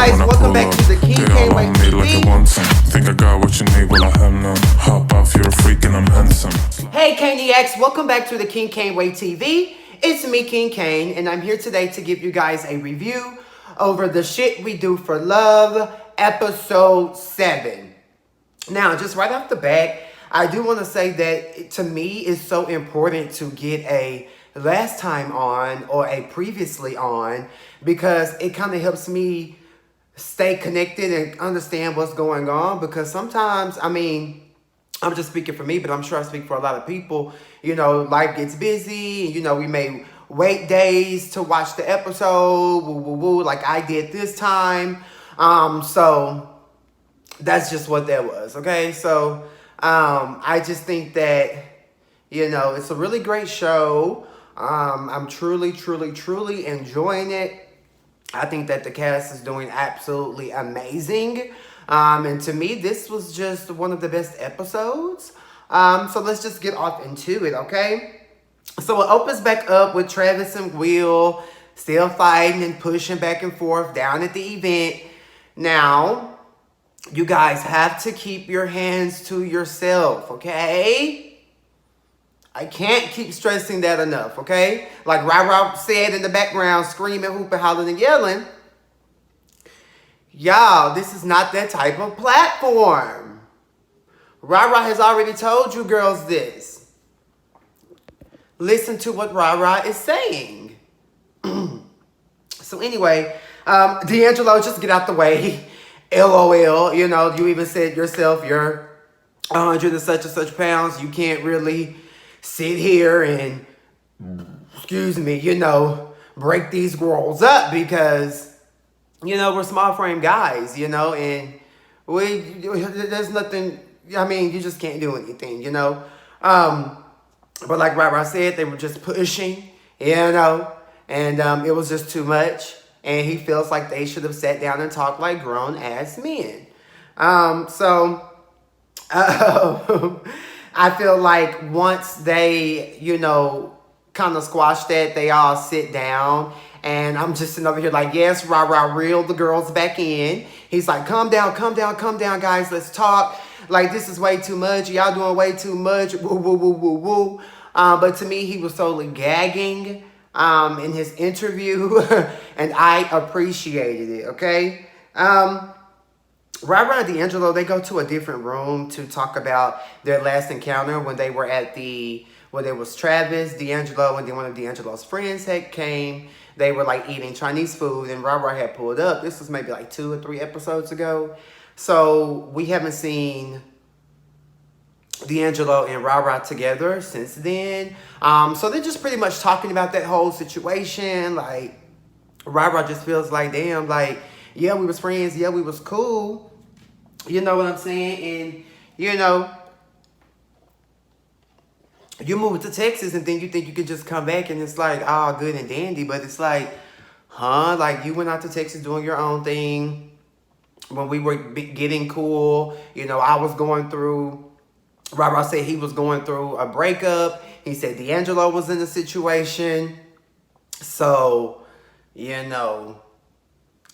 guys, welcome back to the King Cain TV. Think I got what you need, well I have none. Hop off, you're a freak and I'm handsome. Hey Cainiacs, welcome back to the King Cain TV. It's me, King Cain, and I'm here today to give you guys a review over the Shit We Do for Love, episode 7. Now, just right off the bat, I do want to say that to me, it's so important to get a last time on or a previously on, because it kind of helps me stay connected and understand what's going on. Because sometimes, I mean, I'm just speaking for me, but I'm sure I speak for a lot of people. You know, life gets busy, and you know, we may wait days to watch the episode, like I did this time. So that's just what that was, okay? So I just think that, you know, it's a really great show. I'm truly enjoying it. I think that the cast is doing absolutely amazing. And to me, this was just one of the best episodes. So let's just get off into it, okay? So it opens back up with Travis and Will still fighting and pushing back and forth down at the event. Now, you guys have to keep your hands to yourself, okay? I can't keep stressing that enough, okay? Like Ra said in the background, screaming, hooping, hollering, and yelling. Y'all, this is not that type of platform. Ra has already told you girls this. Listen to what Ra is saying. So anyway, D'Angelo, just get out the way. LOL, you know, you even said yourself, you're 100 and such pounds. You can't really sit here and, excuse me, you know, break these girls up because, you know, we're small frame guys, you know, and there's nothing, I mean, you just can't do anything, you know. But like Ra said, they were just pushing, you know, and it was just too much. And he feels like they should have sat down and talked like grown-ass men. I feel like once they, you know, kind of squash that, they all sit down. And I'm just sitting over here like, yes, Ra reeled the girls back in. He's like, calm down, guys. Let's talk. Like, this is way too much. Y'all doing way too much. Woo. But to me, he was totally gagging in his interview. And I appreciated it, okay? Ra and D'Angelo, they go to a different room to talk about their last encounter when they were at where there was Travis, D'Angelo, and then one of D'Angelo's friends came. They were like eating Chinese food, and Ra had pulled up. This was maybe like 2 or 3 episodes ago. So we haven't seen D'Angelo and Ra together since then. So they're just pretty much talking about that whole situation. Like, Ra just feels like, damn, like, yeah, we was friends. Yeah, we was cool. You know what I'm saying? And, you know, you move to Texas and then you think you could just come back and it's like, oh, good and dandy. But it's like, huh? Like, you went out to Texas doing your own thing. When we were getting cool, you know, I was going through, Ra said he was going through a breakup. He said D'Angelo was in a situation. So, you know,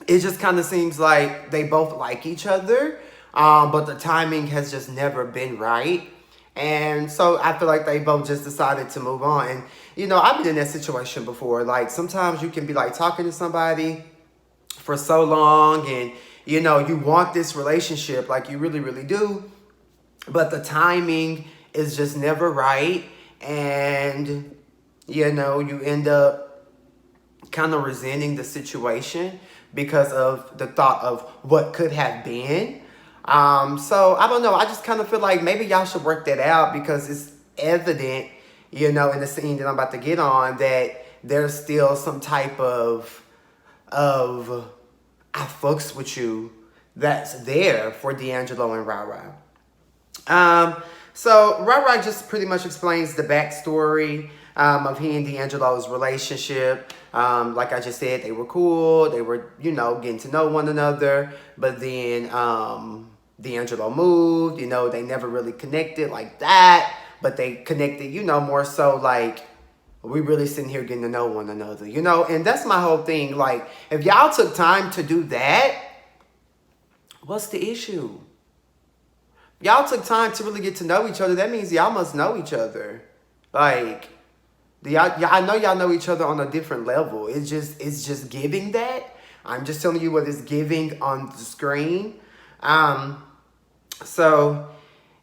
it just kind of seems like they both like each other. But the timing has just never been right. And so I feel like they both just decided to move on. And, you know, I've been in that situation before. Like, sometimes you can be, like, talking to somebody for so long. And, you know, you want this relationship. Like, you really do. But the timing is just never right. And, you know, you end up kind of resenting the situation because of the thought of what could have been. So I don't know. I just kind of feel like maybe y'all should work that out, because it's evident, you know, in the scene that I'm about to get on, that there's still some type of I fucks with you that's there for D'Angelo and Ra. So Ra just pretty much explains the backstory of he and D'Angelo's relationship. Like I just said, they were cool. They were, you know, getting to know one another. But then D'Angelo moved. You know, they never really connected like that. But they connected, you know, more so like we really sitting here getting to know one another, you know. And that's my whole thing. Like, if y'all took time to do that, What's the issue? Y'all took time to really get to know each other. That means y'all must know each other. Like, I know y'all know each other on a different level. It's just giving that. I'm just telling you what it's giving on the screen. So,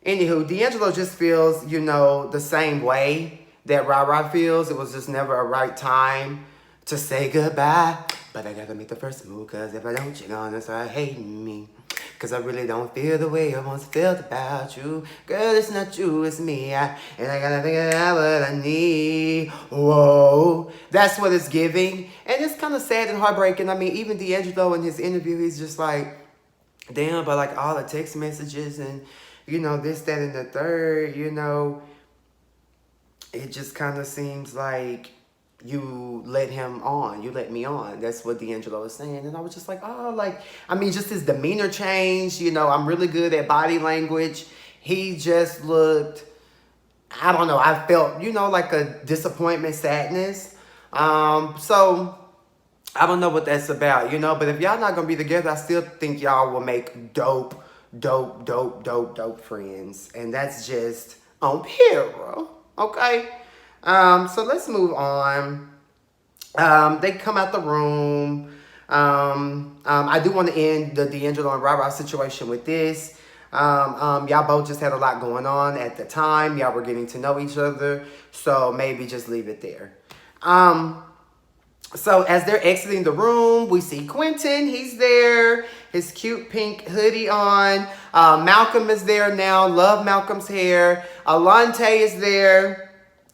anywho, D'Angelo just feels, the same way that Rah feels. It was just never a right time to say goodbye. But I gotta make the first move, cause if I don't, you're gonna start hating me. Cause I really don't feel the way I once felt about you. Girl, it's not you, it's me. And I gotta figure out what I need. Whoa. That's what it's giving. And it's kind of sad and heartbreaking. I mean, even D'Angelo in his interview, he's just like, damn, but like all the text messages and, this, that, and the third, it just kind of seems like you let him on. You let me on. That's what D'Angelo was saying. And I was just like, just his demeanor changed. I'm really good at body language. He just looked, I don't know. I felt, like a disappointment, sadness. So I don't know what that's about, But if y'all not going to be together, I still think y'all will make dope friends. And that's just on PEERAH. Okay? So let's move on. They come out the room. I do want to end the D'Angelo and Rah situation with this. Y'all both just had a lot going on at the time. Y'all were getting to know each other. So maybe just leave it there. So as they're exiting the room, we see Quentin. He's there. His cute pink hoodie on. Malcolm is there now. Love Malcolm's hair. Alante is there.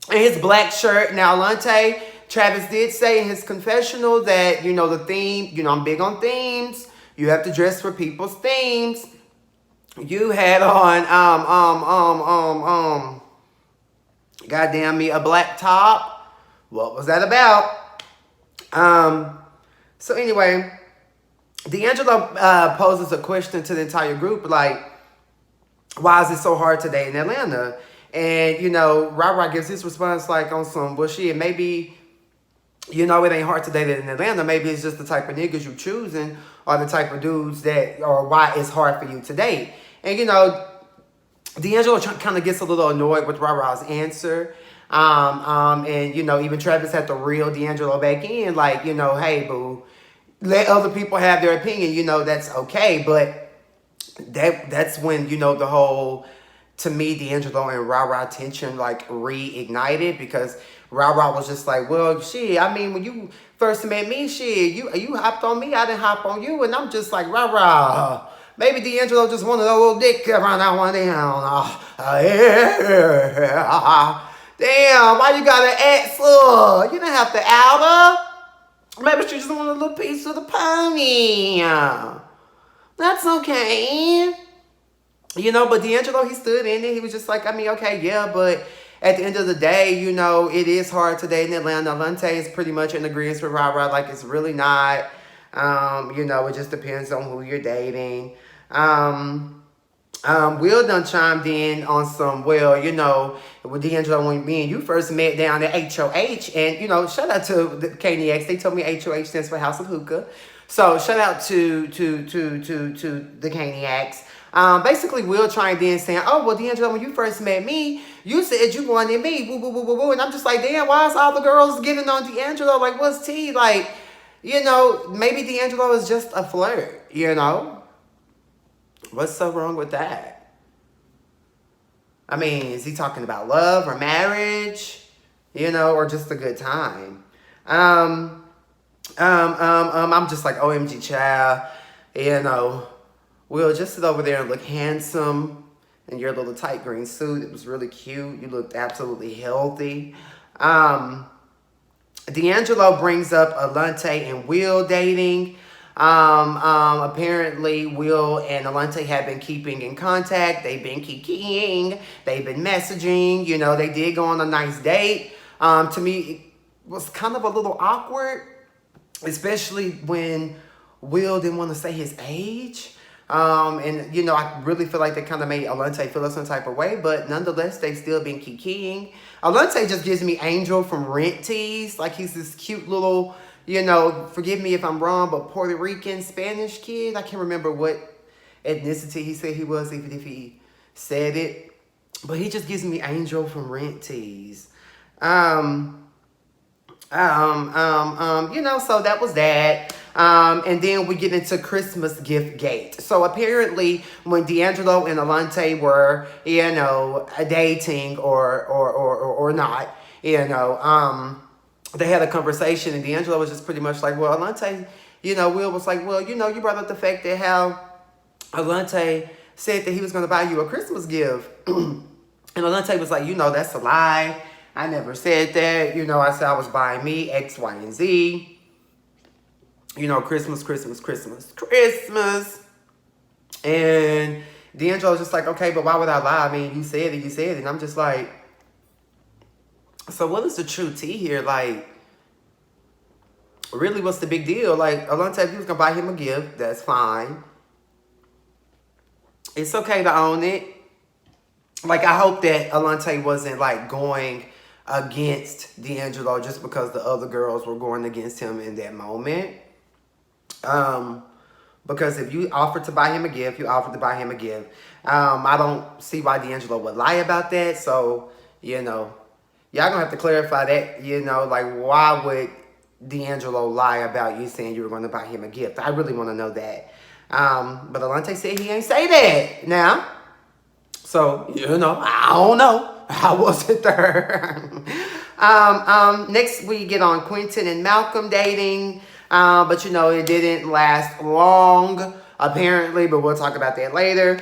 And his black shirt. Now, Alante, Travis did say in his confessional that, the theme, I'm big on themes. You have to dress for people's themes. You had on, goddamn me, a black top. What was that about? So anyway, D'Angelo poses a question to the entire group, like, why is it so hard today in Atlanta? And, Rah gives his response like on some, well, shit, maybe, it ain't hard to date in Atlanta. Maybe it's just the type of niggas you choosing or the type of dudes that, or why it's hard for you to date. And, D'Angelo kind of gets a little annoyed with Rah's answer. And, even Travis had to reel D'Angelo back in, like, hey, boo, let other people have their opinion, that's okay. But that's when, the whole, to me, D'Angelo and Rah tension, like, reignited, because Rah was just like, well, shit, when you first met me, shit, you hopped on me, I didn't hop on you, and I'm just like, Rah, maybe D'Angelo just wanted a little dick around that one down. Damn, why you gotta act so? You didn't have to out her. Maybe she just wanted a little piece of the pony. That's okay. But D'Angelo, he stood in it. He was just like, okay, yeah, but at the end of the day, it is hard today in Atlanta. Alante is pretty much in agreement with Rah. Like, it's really not. It just depends on who you're dating. Will done chimed in on some, with D'Angelo, when me and you first met down at HOH, and, shout out to the KNX. They told me HOH stands for House of Hookah. So, shout out to the KNX. Basically, Will chimed in saying, oh, well, D'Angelo, when you first met me, you said you wanted me, woo, woo, woo, woo, woo. And I'm just like, damn, why is all the girls getting on D'Angelo? Like, what's tea? Like, maybe D'Angelo is just a flirt, What's so wrong with that? Is he talking about love or marriage, or just a good time? I'm just like, OMG, child, Will, just sit over there and look handsome in your little tight green suit. It was really cute. You looked absolutely healthy. D'Angelo brings up Alante and Will dating. Apparently Will and Alante have been keeping in contact. They've been kikiing. They've been messaging. They did go on a nice date. To me, it was kind of a little awkward, especially when Will didn't want to say his age. I really feel like they kind of made Alante feel some type of way, but nonetheless, they still been kikiing. Alante just gives me Angel from Rent tease. Like, he's this cute little, forgive me if I'm wrong, but Puerto Rican Spanish kid. I can't remember what ethnicity he said he was, even if he said it. But he just gives me Angel from Rent tease. So that was that. And then we get into Christmas gift gate. So apparently when D'Angelo and Alante were, dating or not, they had a conversation and D'Angelo was just pretty much like, well, Alante, Will was like, well, you brought up the fact that how Alante said that he was going to buy you a Christmas gift. And Alante was like, that's a lie. I never said that. I said I was buying me X, Y, and Z. Christmas, Christmas, Christmas, Christmas. And D'Angelo was just like, okay, but why would I lie? I mean, you said it. And I'm just like, so what is the true tea here? Like, really, what's the big deal? Like, Alante, if he was going to buy him a gift, that's fine. It's okay to own it. Like, I hope that Alante wasn't, like, going against D'Angelo just because the other girls were going against him in that moment. Because if you offered to buy him a gift, you offered to buy him a gift. I don't see why D'Angelo would lie about that. So, y'all gonna have to clarify that, like, why would D'Angelo lie about you saying you were going to buy him a gift? I really want to know that. But Alante said he ain't say that now. So, I don't know. I wasn't there. Next, we get on Quentin and Malcolm dating. But, it didn't last long, apparently. But we'll talk about that later.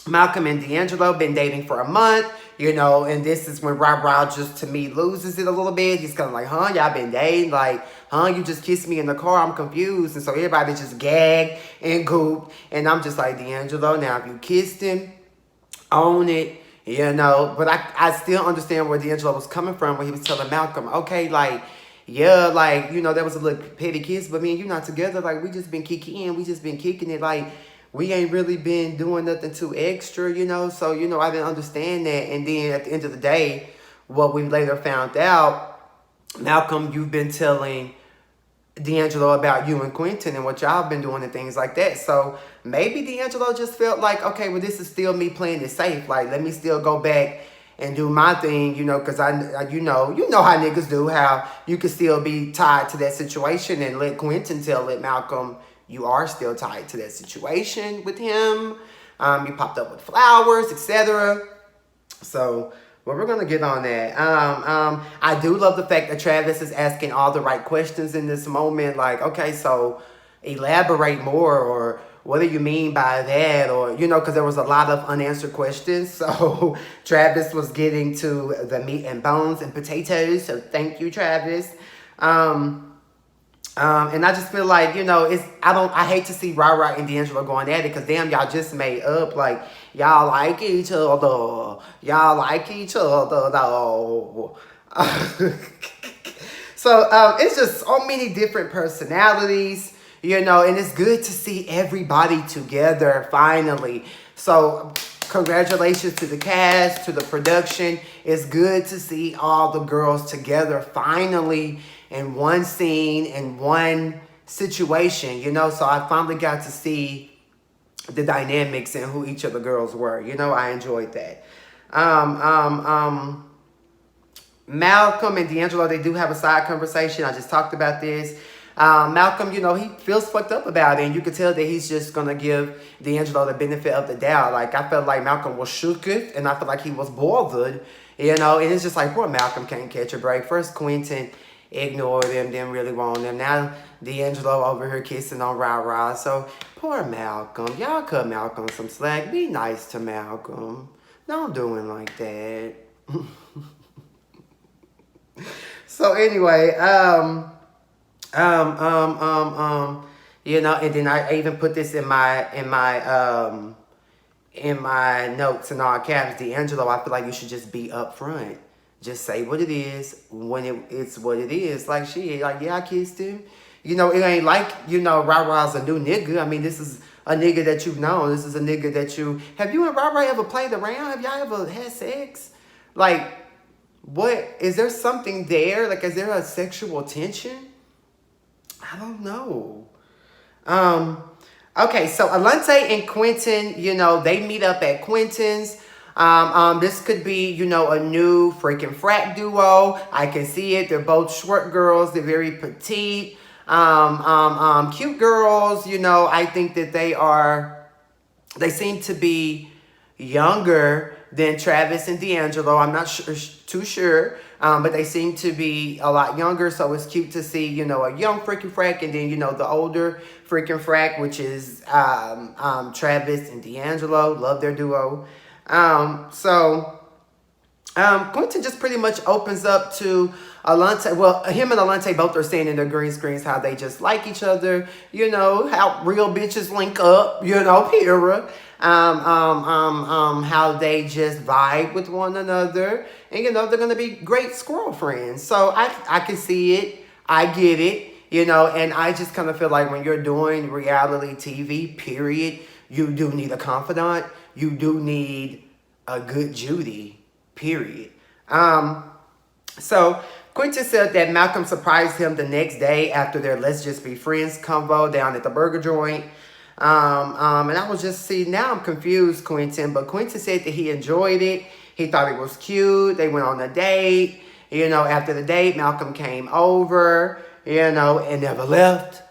Malcolm and D'Angelo been dating for a month, and this is when Rah just, to me, loses it a little bit. He's kind of like, y'all been dating? Like, you just kissed me in the car? I'm confused. And so everybody just gagged and gooped. And I'm just like, D'Angelo, now if you kissed him, own it, But I still understand where D'Angelo was coming from when he was telling Malcolm, okay, like, yeah, like, that was a little petty kiss, but me and you not together. Like, we just been kicking. We just been kicking it. Like, we ain't really been doing nothing too extra, So, I didn't understand that. And then at the end of the day, what we later found out, Malcolm, you've been telling D'Angelo about you and Quentin and what y'all been doing and things like that. So maybe D'Angelo just felt like, okay, well, this is still me playing it safe. Like, let me still go back and do my thing, because you know how niggas do, how you can still be tied to that situation and let Quentin tell it, Malcolm, you are still tied to that situation with him. You popped up with flowers, etc. So, well, we're going to get on that. I do love the fact that Travis is asking all the right questions in this moment. Like, okay, so elaborate more, or what do you mean by that? Or, because there was a lot of unanswered questions. So Travis was getting to the meat and bones and potatoes. So thank you, Travis. And I just feel like, I hate to see Rah and D'Angelo going at it, because damn, y'all just made up. Like, y'all like each other. Y'all like each other, though. So, it's just so many different personalities, and it's good to see everybody together, finally. So, congratulations to the cast, to the production. It's good to see all the girls together, finally, in one scene, in one situation, So I finally got to see the dynamics and who each of the girls were. I enjoyed that. Malcolm and D'Angelo, they do have a side conversation. I just talked about this. Malcolm, he feels fucked up about it, and you could tell that he's just gonna give D'Angelo the benefit of the doubt. Like, I felt like Malcolm was shooketh, and I felt like he was bothered, and it's just like, poor Malcolm can't catch a break. First, Quentin ignored them, didn't really want them. Now, D'Angelo over here kissing on Rah. So, poor Malcolm. Y'all cut Malcolm some slack. Be nice to Malcolm. Don't do him like that. So, anyway, and then I even put this in my notes in all caps. D'Angelo, I feel like you should just be upfront. Just say what it is when it's what it is. Like, shit, like, yeah, I kissed him. It ain't like, Rah-Rah's a new nigga. I mean, this is a nigga that you've known. This is a nigga that have you and Rah-Rah ever played around? Have y'all ever had sex? Like, what, is there something there? Like, is there a sexual tension? I don't know. Okay, so Alante and Quentin, you know, they meet up at Quentin's. This could be, you know, a new freaking frat duo. I can see it. They're both short girls. They're very petite, cute girls. You know, I think that they seem to be younger than Travis and D'Angelo. I'm not too sure, but they seem to be a lot younger. So it's cute to see, you know, a young freaking frack, and then, you know, the older freaking frack, which is Travis and D'Angelo. Love their duo. Quentin just pretty much opens up to Alante. Well, him and Alante both are saying in their green screens how they just like each other. You know, how real bitches link up. You know, PEERAH. How they just vibe with one another. And, you know, they're going to be great squirrel friends. So I can see it. I get it. You know, and I just kind of feel like when you're doing reality TV, period, you do need a confidant. You do need a good Judy. Period. So Quentin said that Malcolm surprised him the next day after their Let's Just Be Friends convo down at the burger joint. And I was just, see, now I'm confused, Quentin. But Quentin said that he enjoyed it. He thought it was cute. They went on a date. You know, after the date, Malcolm came over, you know, and never left.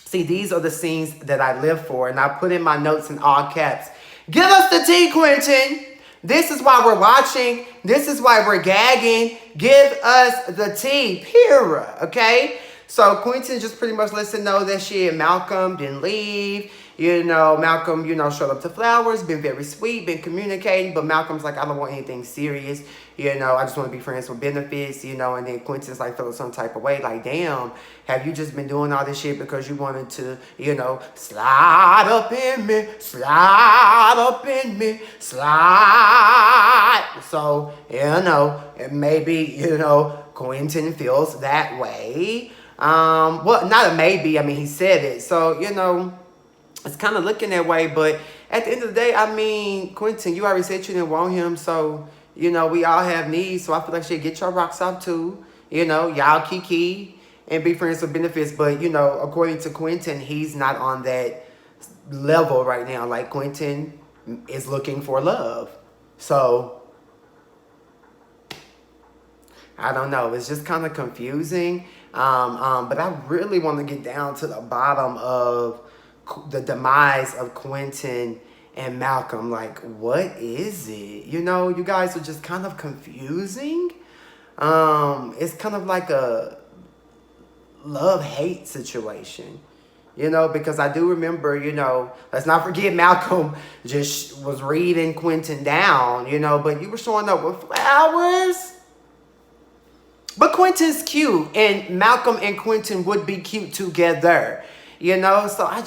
See, these are the scenes that I live for. And I put in my notes in all caps. Give us the tea, Quentin. This is why we're watching. This is why we're gagging. Give us the tea. PEERAH. Okay? So Quentin just pretty much lets him know that she and Malcolm didn't leave. You know, Malcolm, you know, showed up to flowers, been very sweet, been communicating. But Malcolm's like, I don't want anything serious. You know, I just want to be friends with benefits, you know. And then Quentin's like feeling some type of way. Like, damn, have you just been doing all this shit because you wanted to, you know, slide up in me, slide up in me, slide. So, you know, maybe, you know, Quentin feels that way. Well, not a maybe. I mean, he said it. So, you know, it's kind of looking that way. But at the end of the day, I mean, Quentin, you already said you didn't want him. So, you know, we all have needs. So I feel like shit, get your rocks off too. You know, y'all kiki and be friends with benefits. But, you know, according to Quentin, he's not on that level right now. Like, Quentin is looking for love. So, I don't know. It's just kind of confusing. But I really want to get down to the bottom of the demise of Quentin and Malcolm. Like, what is it? You know, you guys are just kind of confusing. It's kind of like a love-hate situation. You know, because I do remember, you know, let's not forget Malcolm just was reading Quentin down, you know, but you were showing up with flowers. But Quentin's cute, and Malcolm and Quentin would be cute together, you know? So I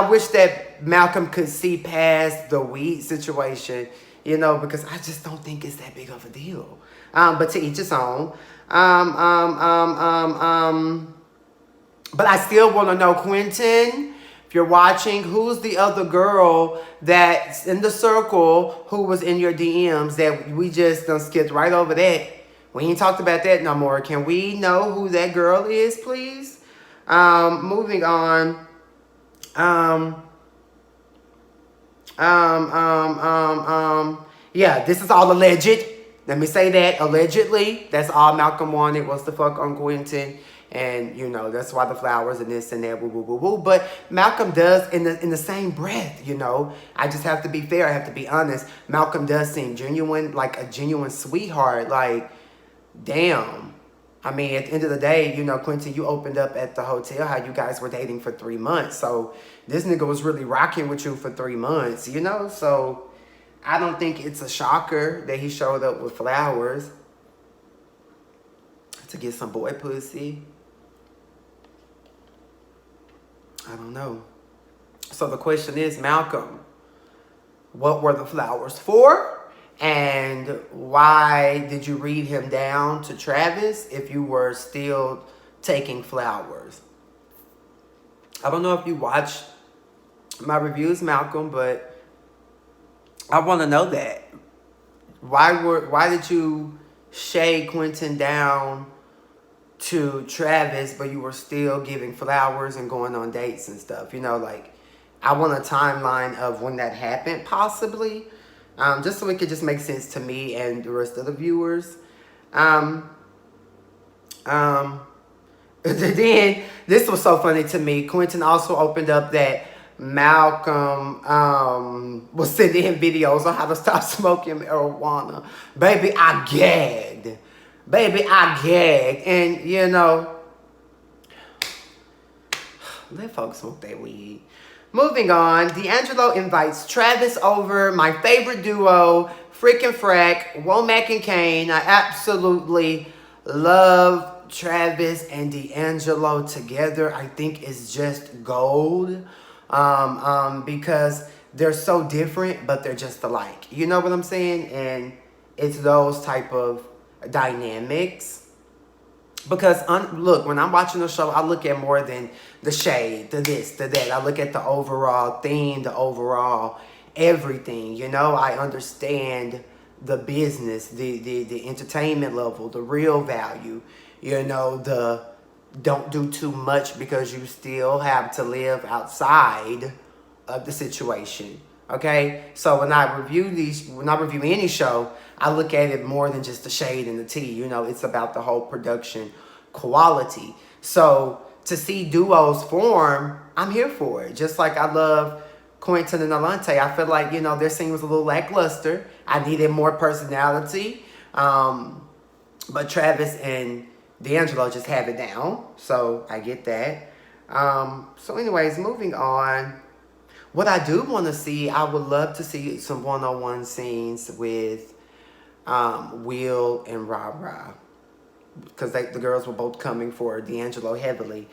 wish that Malcolm could see past the weed situation, you know, because I just don't think it's that big of a deal. But to each his own. But I still want to know, Quentin, if you're watching, who's the other girl that's in the circle who was in your DMs that we just done skipped right over that? We ain't talked about that no more. Can we know who that girl is, please? Moving on. Yeah, this is all alleged. Let me say that. Allegedly. That's all Malcolm wanted was to fuck on Quentin. And, you know, that's why the flowers and this and that, woo, woo, woo, woo. But Malcolm does, in the same breath, you know, I just have to be fair. I have to be honest. Malcolm does seem genuine, like a genuine sweetheart. Like, damn. I mean, at the end of the day, you know, Quentin, you opened up at the hotel how you guys were dating for 3 months. So this nigga was really rocking with you for 3 months, you know? So I don't think it's a shocker that he showed up with flowers to get some boy pussy. I don't know. So the question is, Malcolm, what were the flowers for? And why did you read him down to Travis if you were still taking flowers? I don't know if you watched my reviews, Malcolm, but I want to know that. Why did you shade Quentin down to Travis, but you were still giving flowers and going on dates and stuff. You know, like, I want a timeline of when that happened, possibly, just so it could just make sense to me and the rest of the viewers. Then this was so funny to me. Quentin also opened up that Malcolm was sending him videos on how to stop smoking marijuana. Baby, I gagged. Baby, I gagged. And, you know, let folks smoke that weed. Moving on, D'Angelo invites Travis over, my favorite duo, freaking frack, Womack and Cain. I absolutely love Travis and D'Angelo together. I think it's just gold. Because they're so different, but they're just alike. You know what I'm saying? And it's those type of dynamics. Because, look, when I'm watching the show, I look at more than the shade, the this, the that. I look at the overall theme, the overall everything. You know, I understand the business, the entertainment level, the real value. You know, the don't do too much because you still have to live outside of the situation. Okay? So when I review any show, I look at it more than just the shade and the tea. You know, it's about the whole production quality. So to see duos form, I'm here for it. Just like I love Quentin and Alante. I feel like, you know, their scene was a little lackluster. I needed more personality. But Travis and D'Angelo just have it down. So I get that. So anyways, moving on. What I do want to see, I would love to see some one-on-one scenes with Will and Ra. Because the girls were both coming for D'Angelo heavily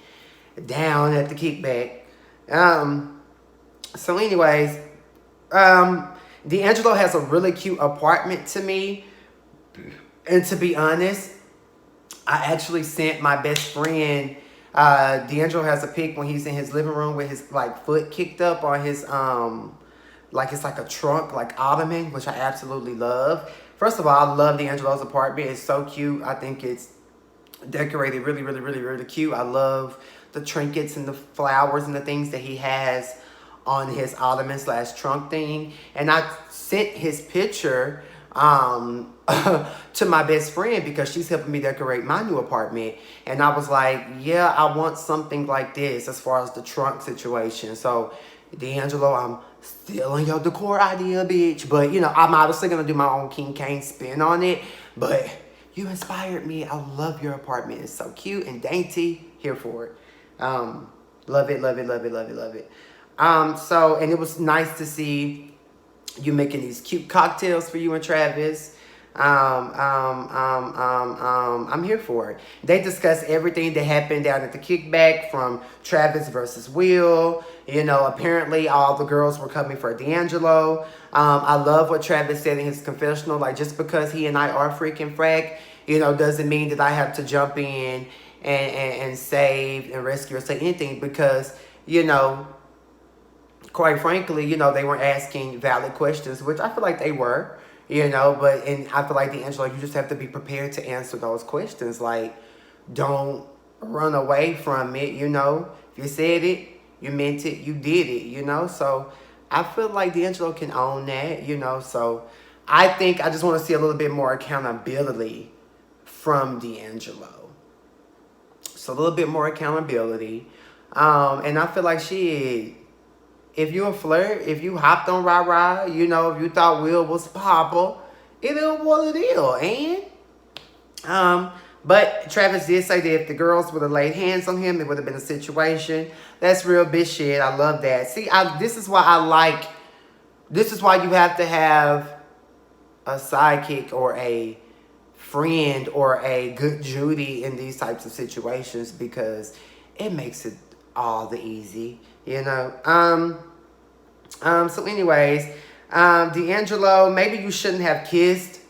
down at the kickback. So anyways, D'Angelo has a really cute apartment to me. And to be honest, I actually sent my best friend, D'Angelo has a pic when he's in his living room with his like foot kicked up on his, like it's like a trunk, like ottoman, which I absolutely love. First of all, I love D'Angelo's apartment. It's so cute. I think it's decorated really, really, really, really cute. I love the trinkets and the flowers and the things that he has on his ottoman / trunk thing. And I sent his picture to my best friend because she's helping me decorate my new apartment. And I was like, yeah, I want something like this as far as the trunk situation. So, D'Angelo, I'm stealing your decor idea, bitch. But, you know, I'm obviously going to do my own King Cain spin on it. But you inspired me. I love your apartment. It's so cute and dainty. Here for it. Love it, love it, love it, love it, love it. So, and it was nice to see you making these cute cocktails for you and Travis. I'm here for it. They discuss everything that happened down at the kickback from Travis versus Will. You know, apparently all the girls were coming for D'Angelo. I love what Travis said in his confessional. Like, just because he and I are freaking frack, you know, doesn't mean that I have to jump in and save and rescue or say anything because, you know, quite frankly, you know, they weren't asking valid questions, which I feel like they were, you know, and I feel like D'Angelo, you just have to be prepared to answer those questions. Like, don't run away from it, you know. If you said it, you meant it, you did it, you know. So I feel like D'Angelo can own that, you know. So I think I just want to see a little bit more accountability from D'Angelo. So a little bit more accountability. And I feel like if you a flirt, if you hopped on Ra, you know, if you thought Will was Papa, it is what it is, and but Travis did say that if the girls would have laid hands on him, it would have been a situation. That's real bitch shit. I love that. See, this is why you have to have a sidekick or a friend or a good Judy in these types of situations because it makes it all the easy, you know. So anyways, D'Angelo, maybe you shouldn't have kissed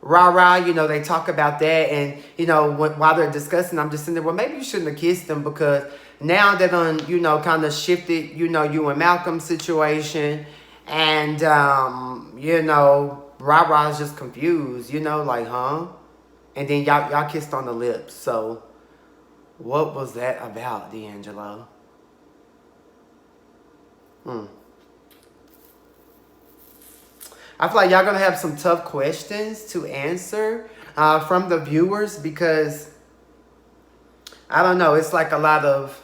Ra, you know, they talk about that, and, you know, while they're discussing, I'm just sitting there, well, maybe you shouldn't have kissed them because now they're done, you know, kind of shifted, you know, you and Malcolm's situation, and, you know, Ra is just confused, you know, like, huh? And then y'all kissed on the lips, so What was that about, D'Angelo? I feel like y'all gonna have some tough questions to answer from the viewers because I don't know. It's like a lot of,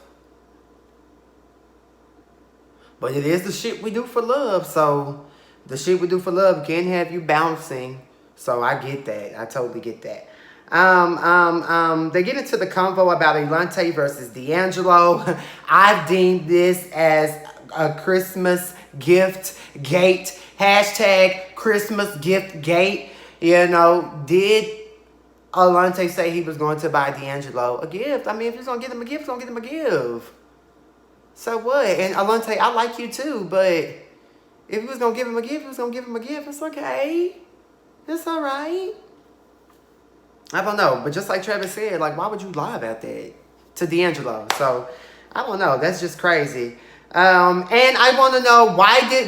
but it is the shit we do for love. So the shit we do for love can have you bouncing. So I get that. I totally get that. They get into the convo about Elante versus D'Angelo. I've deemed this as a Christmas gift gate. Hashtag Christmas gift gate. You know, did Elante say he was going to buy D'Angelo a gift? I mean, if he's going to get him a gift, he's going to get him a gift. So what? And Elante, I like you too, but if he was going to give him a gift, he was going to give him a gift. It's okay. It's all right. I don't know. But just like Travis said, like, why would you lie about that to D'Angelo? So, I don't know. That's just crazy. And I want to know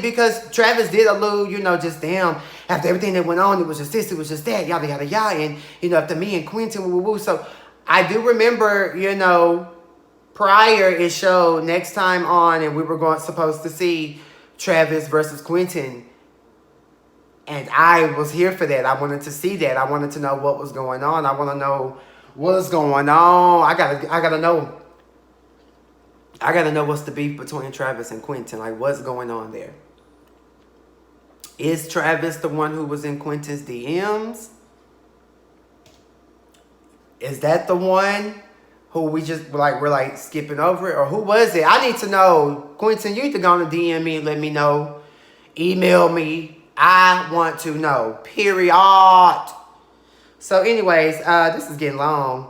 because Travis did allude, you know, just damn, after everything that went on, it was just this, it was just that, yada, yada, yada. And, you know, after me and Quentin, woo, woo, woo. So, I do remember, you know, prior it showed next time on, and we were supposed to see Travis versus Quentin. And I was here for that. I wanted to see that. I wanted to know what was going on. I want to know what's going on. I gotta know. I gotta know what's the beef between Travis and Quentin. Like, what's going on there? Is Travis the one who was in Quentin's DMs? Is that the one who we're like skipping over it? Or who was it? I need to know. Quentin, you need to go on the DM me and let me know. Email me. I want to know. Period. So anyways, this is getting long.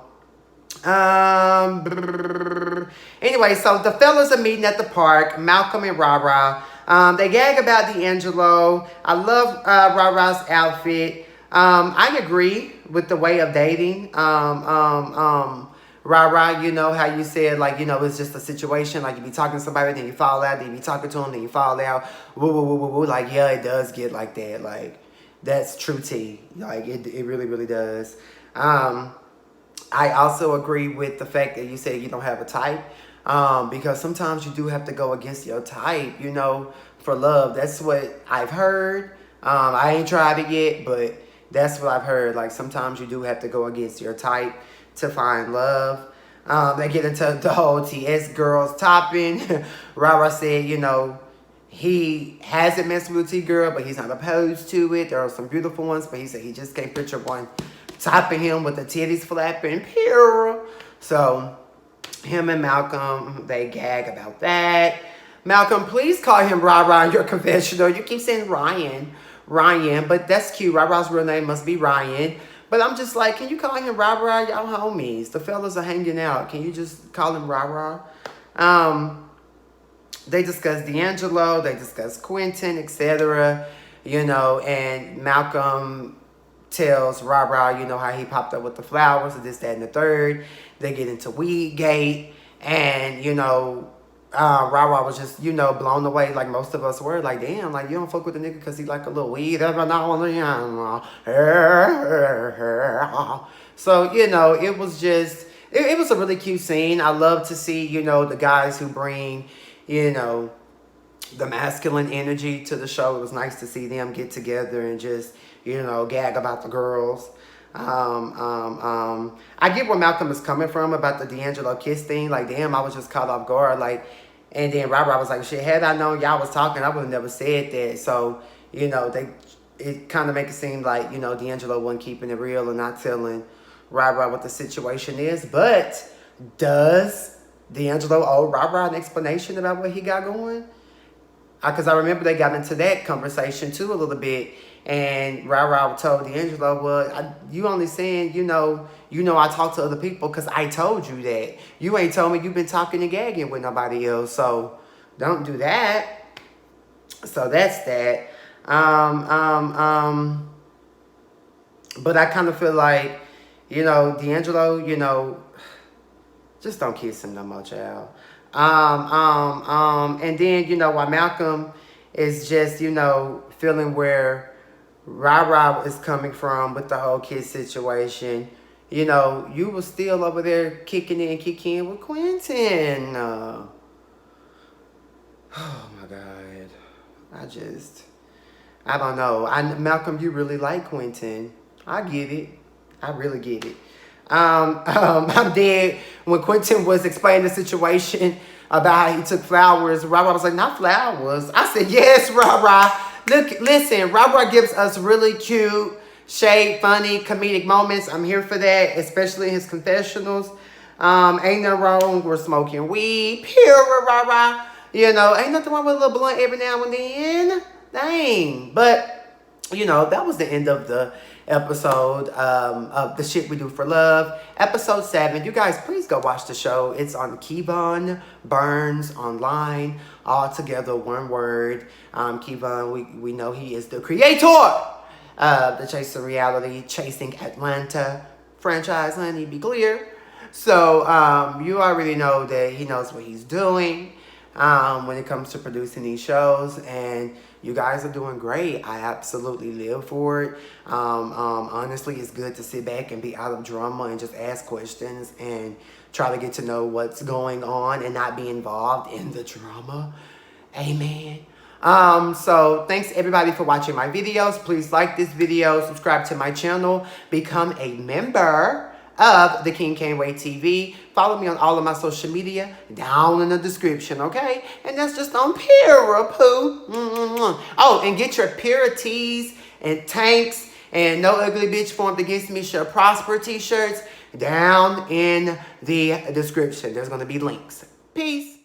Anyway, so the fellas are meeting at the park. Malcolm and Rara. They gag about D'Angelo. I love Rara's outfit. I agree with the way of dating. Rara, you know how you said, like, you know, it's just a situation. Like, you be talking to somebody, then you fall out. Then you be talking to them, then you fall out. Woo, woo, woo, woo, woo. Like, yeah, it does get like that. Like, that's true tea. Like, it really, really does. I also agree with the fact that you said you don't have a type. Because sometimes you do have to go against your type, you know, for love. That's what I've heard. I ain't tried it yet, but that's what I've heard. Like, sometimes you do have to go against your type to find love. They get into the whole TS girls topping. Rara said, you know, he hasn't messed with a T girl, but he's not opposed to it. There are some beautiful ones, but he said he just can't picture one topping him with the titties flapping. PEERAH. So him and Malcolm, they gag about that. Malcolm, please call him Rara in your confessional. You keep saying Ryan, but that's cute. Rara's real name must be Ryan. But I'm just like, can you call him Rara? Y'all homies. The fellas are hanging out. Can you just call him Rara? They discuss D'Angelo. They discuss Quentin, etc. You know, and Malcolm tells Rara, you know, how he popped up with the flowers and this, that, and the third. They get into Weedgate. And, you know, Rara was just, you know, blown away like most of us were. Like, damn, like, you don't fuck with the nigga because he like a little weed every now and then. So, you know, it was just, it was a really cute scene. I love to see, you know, the guys who bring, you know, the masculine energy to the show. It was nice to see them get together and just, you know, gag about the girls. I get where Malcolm is coming from about the D'Angelo kiss thing. Like, damn, I was just caught off guard. Like, and then Robert was like, shit, had I known y'all was talking, I would have never said that. So, you know, it kind of make it seem like, you know, D'Angelo wasn't keeping it real and not telling Robert what the situation is. But does D'Angelo owe Robert an explanation about what he got going? Because I remember they got into that conversation too a little bit. And Rara told D'Angelo, well, you only saying, you know, I talk to other people because I told you that. You ain't told me you've been talking and gagging with nobody else. So don't do that. So that's that. But I kind of feel like, you know, D'Angelo, you know, just don't kiss him no more, child. And then, you know, while Malcolm is just, you know, feeling where Rara is coming from with the whole kid situation, you know, you were still over there kicking with Quentin. Oh my God. I don't know. Malcolm, you really like Quentin. I get it. I really get it. I'm dead. When Quentin was explaining the situation about how he took flowers, Ra was like, not flowers. I said, yes, Ra. Look, listen, Ra gives us really cute, shade, funny, comedic moments. I'm here for that, especially in his confessionals. Ain't nothing wrong with smoking weed. PEERAH, Ra. You know, ain't nothing wrong with a little blunt every now and then. Dang. But, you know, that was the end of the episode of The Shit We Do for Love. Episode 7. You guys, please go watch the show. It's on Kevon Burns online. All together, one word. Kevon, we know he is the creator of the Chasing Reality, Chasing Atlanta franchise, honey, be clear. So, you already know that he knows what he's doing when it comes to producing these shows, and you guys are doing great. I absolutely live for it. Honestly, it's good to sit back and be out of drama and just ask questions and try to get to know what's going on and not be involved in the drama. Amen. So thanks everybody for watching my videos. Please like this video, subscribe to my channel, become a member of the King Cain Way TV. Follow me on all of my social media down in the description, okay? And that's just on PEERAH, poo. Oh, and get your PEERAH tees and tanks and No Ugly Bitch Formed Against Me Shall Prosper t-shirts down in the description. There's going to be links. Peace.